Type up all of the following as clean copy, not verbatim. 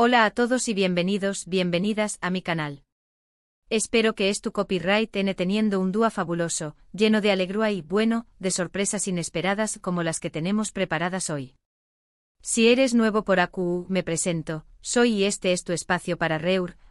Hola a todos y bienvenidas a mi canal. Espero que tu copyright teniendo un día fabuloso, lleno de alegría y, bueno, de sorpresas inesperadas como las que tenemos preparadas hoy. Si eres nuevo por AQU, me presento, soy y este es tu espacio para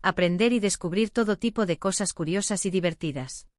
aprender y descubrir todo tipo de cosas curiosas y divertidas.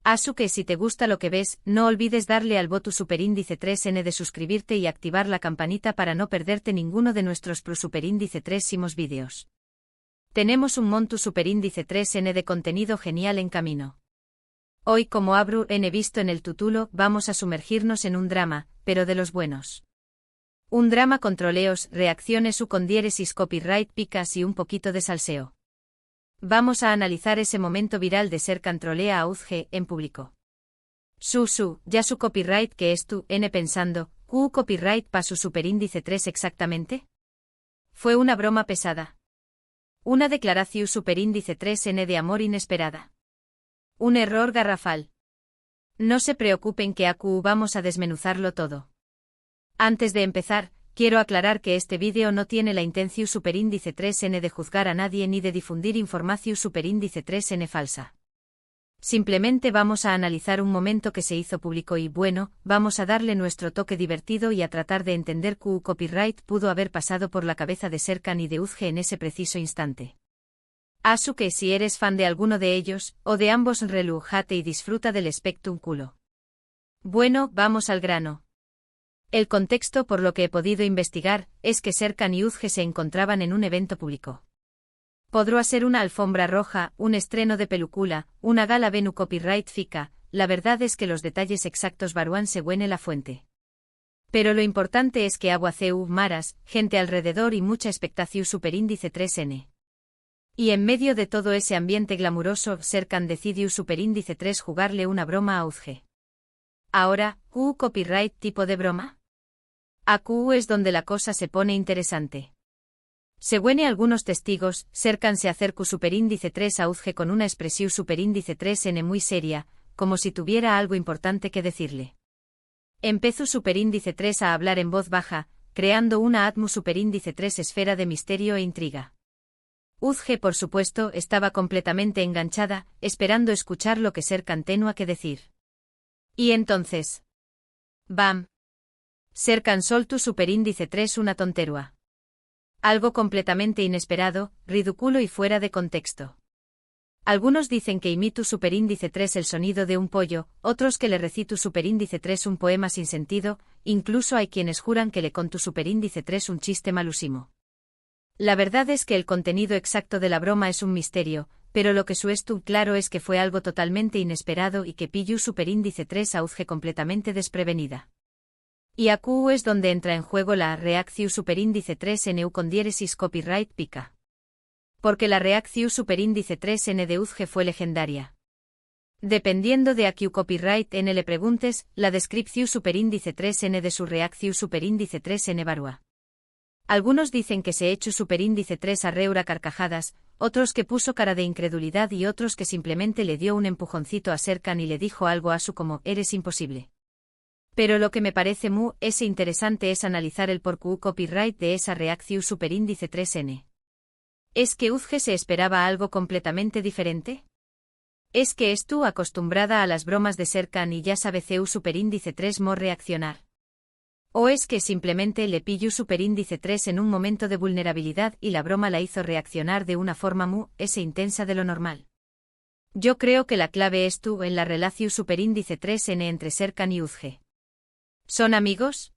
Así que si te gusta lo que ves, no olvides darle al botón superíndice 3N de suscribirte y activar la campanita para no perderte ninguno de nuestros superíndice 3 vídeos. Tenemos un monto superíndice 3N de contenido genial en camino. Hoy, como he visto en el título, vamos a sumergirnos en un drama, pero de los buenos. Un drama con troleos, reacciones con diéresis, copyright, picas y un poquito de salseo. Vamos a analizar ese momento viral de Serkan trolea a UZG en público. Ya su copyright que pensando, ¿Q copyright pa su superíndice 3 exactamente? Fue una broma pesada. Una declaración superíndice 3N de amor inesperada. Un error garrafal. No se preocupen que AQU vamos a desmenuzarlo todo. Antes de empezar, quiero aclarar que este vídeo no tiene la intención superíndice 3N de juzgar a nadie ni de difundir información superíndice 3N falsa. Simplemente vamos a analizar un momento que se hizo público y, bueno, vamos a darle nuestro toque divertido y a tratar de entender qué copyright pudo haber pasado por la cabeza de Serkan y de UZG en ese preciso instante. Así que si eres fan de alguno de ellos, o de ambos, relujate y disfruta del espectáculo. Bueno, vamos al grano. El contexto, por lo que he podido investigar, es que Serkan y UZG se encontraban en un evento público. Podrá ser una alfombra roja, un estreno de película, una gala venu copyright fica, la verdad es que los detalles exactos varían según la fuente. Pero lo importante es que aguaceu, maras, gente alrededor y mucha expectación superíndice 3N. Y en medio de todo ese ambiente glamuroso, Serkan decidió superíndice 3 jugarle una broma a UZG. Ahora, ¿Q copyright tipo de broma? AQU es donde la cosa se pone interesante. Según algunos testigos, Serkan se acercó superíndice 3 a UZG con una expresión superíndice 3N muy seria, como si tuviera algo importante que decirle. Empezó superíndice 3 a hablar en voz baja, creando una atmósfera superíndice 3 esfera de misterio e intriga. UZG, por supuesto, estaba completamente enganchada, esperando escuchar lo que Serkan tenía que decir. Y entonces. ¡Bam! Serkan soltó superíndice 3 una tontería. Algo completamente inesperado, ridículo y fuera de contexto. Algunos dicen que imito superíndice 3 el sonido de un pollo, otros que le recito superíndice 3 un poema sin sentido, incluso hay quienes juran que le conto superíndice 3 un chiste malusimo. La verdad es que el contenido exacto de la broma es un misterio, pero lo que claro es que fue algo totalmente inesperado y que pilló superíndice 3 a UZG completamente desprevenida. Y AQU es donde entra en juego la reacción superíndice 3N con diéresis copyright pica. Porque la reacción superíndice 3N de UZG fue legendaria. Dependiendo de a qué copyright N le preguntes, la descripción superíndice 3N de su reacción superíndice 3N varua. Algunos dicen que se echó superíndice 3 a reír a carcajadas, otros que puso cara de incredulidad y otros que simplemente le dio un empujoncito a Serkan y le dijo algo a su como, eres imposible. Pero lo que me parece interesante es analizar el por qué copyright de esa reacción superíndice 3N. ¿Es que UZG se esperaba algo completamente diferente? ¿Es que estuvo acostumbrada a las bromas de Serkan y ya sabe CU superíndice 3 reaccionar? ¿O es que simplemente le pilló superíndice 3 en un momento de vulnerabilidad y la broma la hizo reaccionar de una forma intensa de lo normal? Yo creo que la clave estuvo en la relación superíndice 3N entre Serkan y UZG. ¿Son amigos?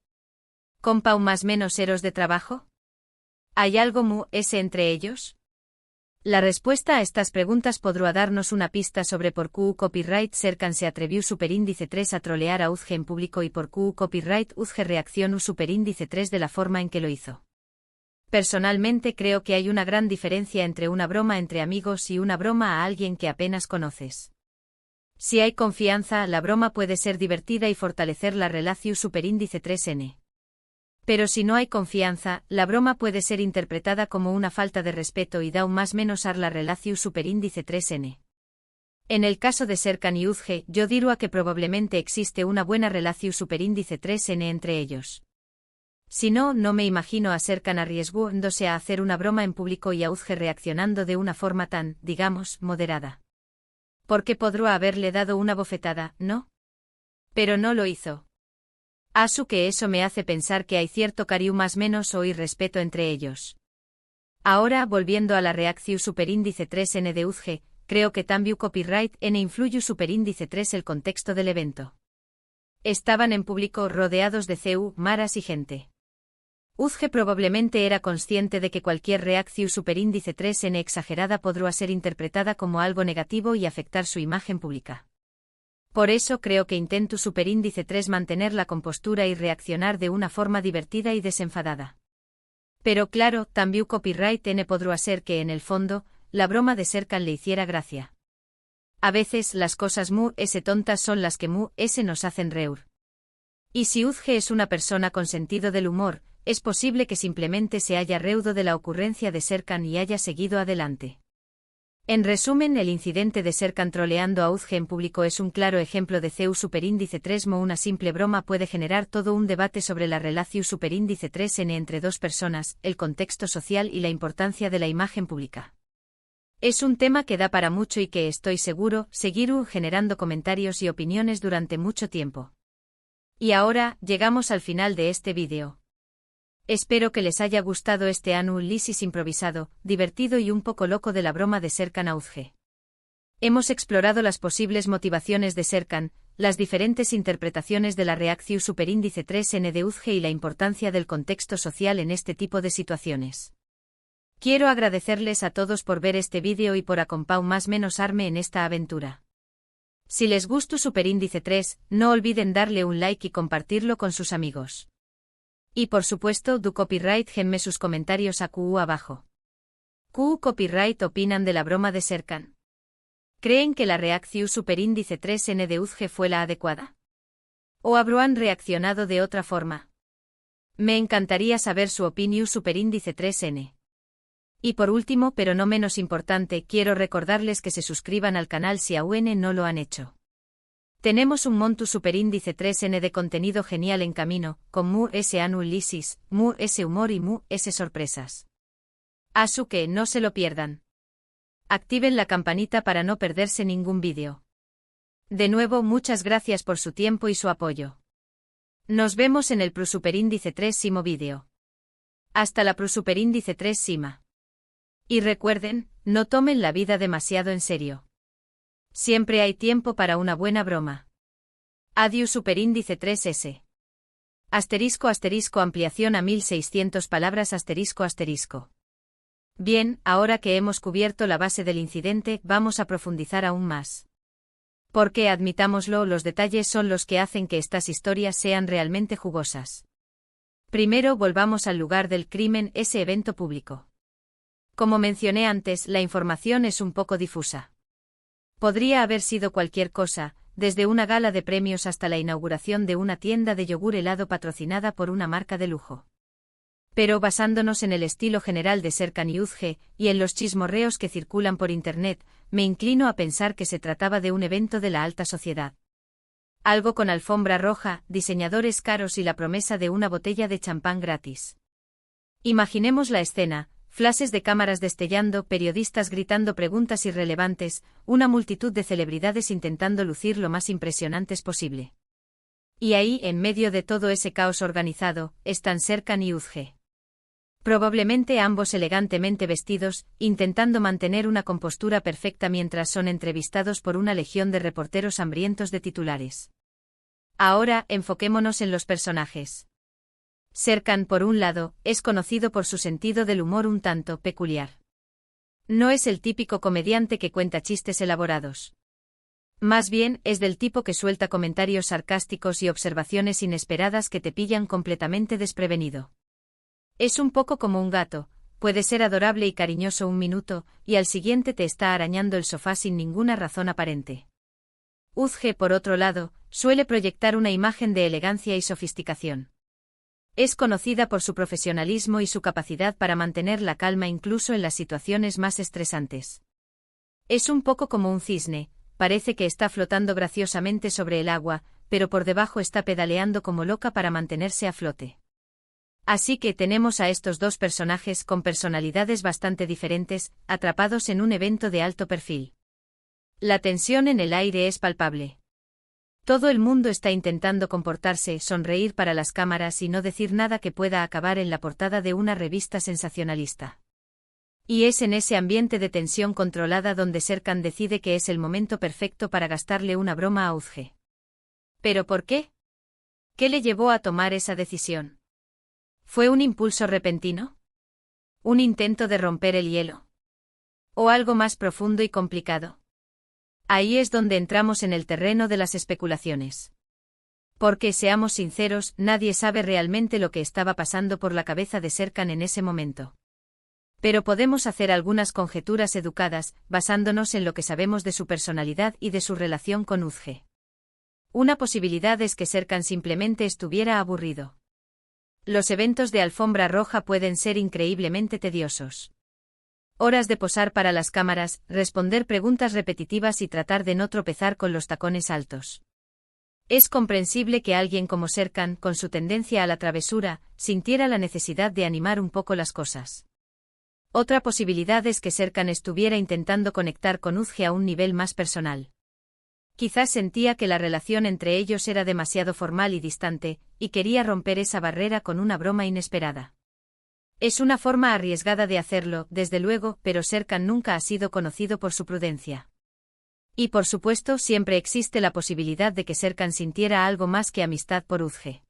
¿Compa más menos eros de trabajo? ¿Hay algo entre ellos? La respuesta a estas preguntas podrá darnos una pista sobre por qué copyright Serkan se atrevió superíndice 3 a trolear a UZG en público y por qué copyright UZG reaccionó superíndice 3 de la forma en que lo hizo. Personalmente creo que hay una gran diferencia entre una broma entre amigos y una broma a alguien que apenas conoces. Si hay confianza, la broma puede ser divertida y fortalecer la relación superíndice 3N. Pero si no hay confianza, la broma puede ser interpretada como una falta de respeto y da un más menos ar la relación superíndice 3N. En el caso de Serkan y UZG, yo diría que probablemente existe una buena relación superíndice 3N entre ellos. Si no, no me imagino a Serkan arriesgándose a hacer una broma en público y a Uzge reaccionando de una forma tan, digamos, moderada. Porque podría haberle dado una bofetada, ¿no? Pero no lo hizo. Asu que eso me hace pensar que hay cierto cariño más menos o irrespeto entre ellos. Ahora, volviendo a la reacción superíndice 3n de Uzge, creo que también copyright n influye superíndice 3 el contexto del evento. Estaban en público rodeados de CU, maras y gente. Uzge probablemente era consciente de que cualquier reacción superíndice 3n exagerada podría ser interpretada como algo negativo y afectar su imagen pública. Por eso creo que intento superíndice 3 mantener la compostura y reaccionar de una forma divertida y desenfadada. Pero claro, también copyright n podría ser que en el fondo, la broma de Serkan le hiciera gracia. A veces las cosas mu s tontas son las que mu s nos hacen reír. Y si Uzge es una persona con sentido del humor, es posible que simplemente se haya reído de la ocurrencia de Serkan y haya seguido adelante. En resumen, el incidente de Serkan troleando a Uzge en público es un claro ejemplo de CU superíndice 3 mo una simple broma puede generar todo un debate sobre la relación superíndice 3n entre dos personas, el contexto social y la importancia de la imagen pública. Es un tema que da para mucho y que estoy seguro, seguirá generando comentarios y opiniones durante mucho tiempo. Y ahora, llegamos al final de este vídeo. Espero que les haya gustado este análisis improvisado, divertido y un poco loco de la broma de Serkan a Uzge. Hemos explorado las posibles motivaciones de Serkan, las diferentes interpretaciones de la reacción superíndice 3n de Uzge y la importancia del contexto social en este tipo de situaciones. Quiero agradecerles a todos por ver este vídeo y por acompañarme más menos arme en esta aventura. Si les gustó superíndice 3, no olviden darle un like y compartirlo con sus amigos. Y por supuesto, du copyright genme sus comentarios a QU abajo. QU copyright opinan de la broma de Serkan. ¿Creen que la reacción superíndice 3n de Uzge fue la adecuada? ¿O habrán reaccionado de otra forma? Me encantaría saber su opinión superíndice 3n. Y por último, pero no menos importante, quiero recordarles que se suscriban al canal si aún no lo han hecho. Tenemos un monto superíndice 3n de contenido genial en camino, con mu s análisis, mu s humor y mu s sorpresas. Así que no se lo pierdan. Activen la campanita para no perderse ningún vídeo. De nuevo, muchas gracias por su tiempo y su apoyo. Nos vemos en el superíndice 3 vídeo. Hasta la superíndice 3 sima. Y recuerden, no tomen la vida demasiado en serio. Siempre hay tiempo para una buena broma. Adiós superíndice 3s. Asterisco asterisco ampliación a 1600 palabras asterisco asterisco. Bien, ahora que hemos cubierto la base del incidente, vamos a profundizar aún más. Porque admitámoslo, los detalles son los que hacen que estas historias sean realmente jugosas. Primero volvamos al lugar del crimen, ese evento público. Como mencioné antes, la información es un poco difusa. Podría haber sido cualquier cosa, desde una gala de premios hasta la inauguración de una tienda de yogur helado patrocinada por una marca de lujo. Pero basándonos en el estilo general de Serkan y Uzge, y en los chismorreos que circulan por internet, me inclino a pensar que se trataba de un evento de la alta sociedad. Algo con alfombra roja, diseñadores caros y la promesa de una botella de champán gratis. Imaginemos la escena. Flashes de cámaras destellando, periodistas gritando preguntas irrelevantes, una multitud de celebridades intentando lucir lo más impresionantes posible. Y ahí, en medio de todo ese caos organizado, están Serkan y Uzge. Probablemente ambos elegantemente vestidos, intentando mantener una compostura perfecta mientras son entrevistados por una legión de reporteros hambrientos de titulares. Ahora, enfoquémonos en los personajes. Serkan, por un lado, es conocido por su sentido del humor un tanto peculiar. No es el típico comediante que cuenta chistes elaborados. Más bien, es del tipo que suelta comentarios sarcásticos y observaciones inesperadas que te pillan completamente desprevenido. Es un poco como un gato, puede ser adorable y cariñoso un minuto, y al siguiente te está arañando el sofá sin ninguna razón aparente. Uzge, por otro lado, suele proyectar una imagen de elegancia y sofisticación. Es conocida por su profesionalismo y su capacidad para mantener la calma incluso en las situaciones más estresantes. Es un poco como un cisne, parece que está flotando graciosamente sobre el agua, pero por debajo está pedaleando como loca para mantenerse a flote. Así que tenemos a estos dos personajes con personalidades bastante diferentes, atrapados en un evento de alto perfil. La tensión en el aire es palpable. Todo el mundo está intentando comportarse, sonreír para las cámaras y no decir nada que pueda acabar en la portada de una revista sensacionalista. Y es en ese ambiente de tensión controlada donde Serkan decide que es el momento perfecto para gastarle una broma a Uzge. ¿Pero por qué? ¿Qué le llevó a tomar esa decisión? ¿Fue un impulso repentino? ¿Un intento de romper el hielo? ¿O algo más profundo y complicado? Ahí es donde entramos en el terreno de las especulaciones. Porque, seamos sinceros, nadie sabe realmente lo que estaba pasando por la cabeza de Serkan en ese momento. Pero podemos hacer algunas conjeturas educadas, basándonos en lo que sabemos de su personalidad y de su relación con Uzge. Una posibilidad es que Serkan simplemente estuviera aburrido. Los eventos de alfombra roja pueden ser increíblemente tediosos. Horas de posar para las cámaras, responder preguntas repetitivas y tratar de no tropezar con los tacones altos. Es comprensible que alguien como Serkan, con su tendencia a la travesura, sintiera la necesidad de animar un poco las cosas. Otra posibilidad es que Serkan estuviera intentando conectar con Uzge a un nivel más personal. Quizás sentía que la relación entre ellos era demasiado formal y distante, y quería romper esa barrera con una broma inesperada. Es una forma arriesgada de hacerlo, desde luego, pero Serkan nunca ha sido conocido por su prudencia. Y por supuesto, siempre existe la posibilidad de que Serkan sintiera algo más que amistad por Uzge.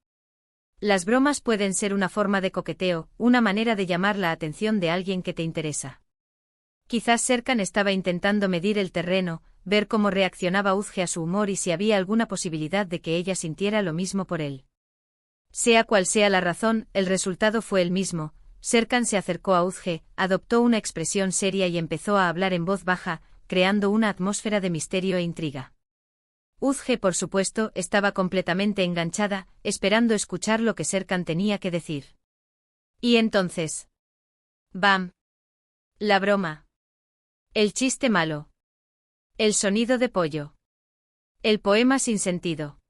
Las bromas pueden ser una forma de coqueteo, una manera de llamar la atención de alguien que te interesa. Quizás Serkan estaba intentando medir el terreno, ver cómo reaccionaba Uzge a su humor y si había alguna posibilidad de que ella sintiera lo mismo por él. Sea cual sea la razón, el resultado fue el mismo. Serkan se acercó a Uzge, adoptó una expresión seria y empezó a hablar en voz baja, creando una atmósfera de misterio e intriga. Uzge, por supuesto, estaba completamente enganchada, esperando escuchar lo que Serkan tenía que decir. Y entonces. ¡Bam! La broma. El chiste malo. El sonido de pollo. El poema sin sentido.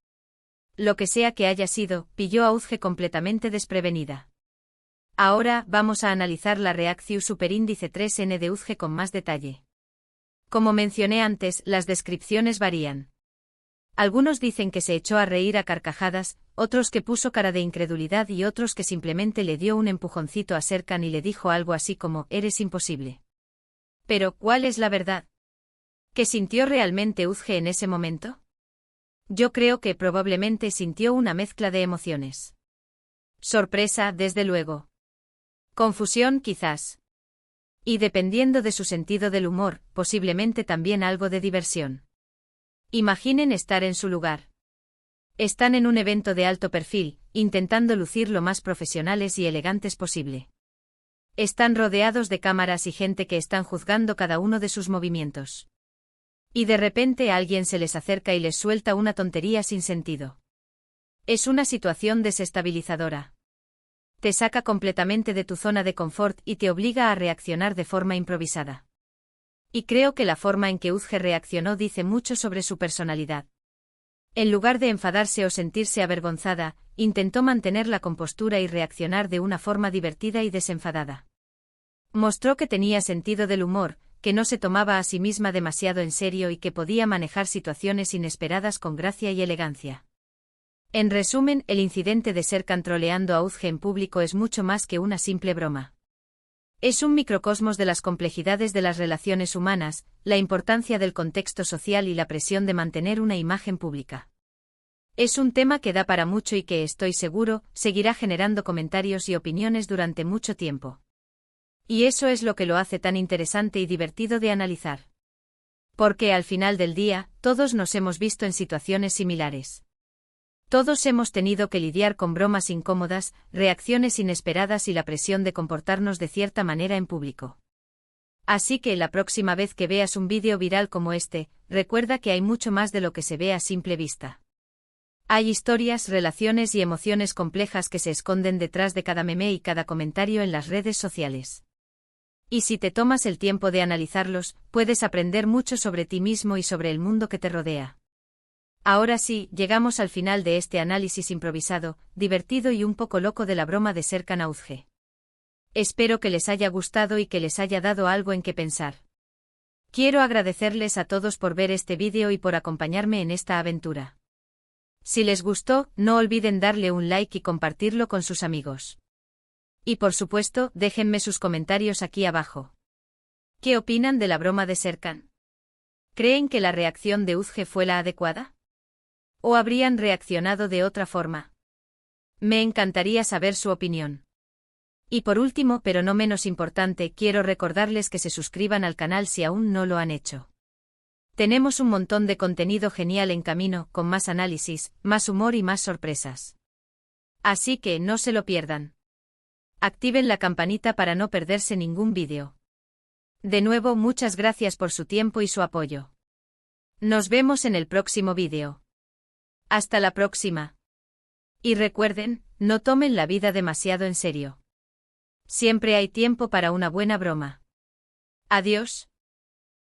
Lo que sea que haya sido, pilló a Uzge completamente desprevenida. Ahora, vamos a analizar la reacción superíndice 3N de Uzge con más detalle. Como mencioné antes, las descripciones varían. Algunos dicen que se echó a reír a carcajadas, otros que puso cara de incredulidad y otros que simplemente le dio un empujoncito a Serkan y le dijo algo así como, eres imposible. Pero, ¿cuál es la verdad? ¿Qué sintió realmente Uzge en ese momento? Yo creo que probablemente sintió una mezcla de emociones. Sorpresa, desde luego. Confusión, quizás. Y dependiendo de su sentido del humor, posiblemente también algo de diversión. Imaginen estar en su lugar. Están en un evento de alto perfil, intentando lucir lo más profesionales y elegantes posible. Están rodeados de cámaras y gente que están juzgando cada uno de sus movimientos. Y de repente alguien se les acerca y les suelta una tontería sin sentido. Es una situación desestabilizadora. Te saca completamente de tu zona de confort y te obliga a reaccionar de forma improvisada. Y creo que la forma en que Uzge reaccionó dice mucho sobre su personalidad. En lugar de enfadarse o sentirse avergonzada, intentó mantener la compostura y reaccionar de una forma divertida y desenfadada. Mostró que tenía sentido del humor, que no se tomaba a sí misma demasiado en serio y que podía manejar situaciones inesperadas con gracia y elegancia. En resumen, el incidente de Serkan troleando a Uzge en público es mucho más que una simple broma. Es un microcosmos de las complejidades de las relaciones humanas, la importancia del contexto social y la presión de mantener una imagen pública. Es un tema que da para mucho y que, estoy seguro, seguirá generando comentarios y opiniones durante mucho tiempo. Y eso es lo que lo hace tan interesante y divertido de analizar. Porque al final del día, todos nos hemos visto en situaciones similares. Todos hemos tenido que lidiar con bromas incómodas, reacciones inesperadas y la presión de comportarnos de cierta manera en público. Así que la próxima vez que veas un vídeo viral como este, recuerda que hay mucho más de lo que se ve a simple vista. Hay historias, relaciones y emociones complejas que se esconden detrás de cada meme y cada comentario en las redes sociales. Y si te tomas el tiempo de analizarlos, puedes aprender mucho sobre ti mismo y sobre el mundo que te rodea. Ahora sí, llegamos al final de este análisis improvisado, divertido y un poco loco de la broma de Serkan Auzge. Espero que les haya gustado y que les haya dado algo en qué pensar. Quiero agradecerles a todos por ver este vídeo y por acompañarme en esta aventura. Si les gustó, no olviden darle un like y compartirlo con sus amigos. Y por supuesto, déjenme sus comentarios aquí abajo. ¿Qué opinan de la broma de Serkan? ¿Creen que la reacción de Auzge fue la adecuada? ¿O habrían reaccionado de otra forma? Me encantaría saber su opinión. Y por último, pero no menos importante, quiero recordarles que se suscriban al canal si aún no lo han hecho. Tenemos un montón de contenido genial en camino, con más análisis, más humor y más sorpresas. Así que no se lo pierdan. Activen la campanita para no perderse ningún vídeo. De nuevo, muchas gracias por su tiempo y su apoyo. Nos vemos en el próximo vídeo. Hasta la próxima. Y recuerden, no tomen la vida demasiado en serio. Siempre hay tiempo para una buena broma. Adiós.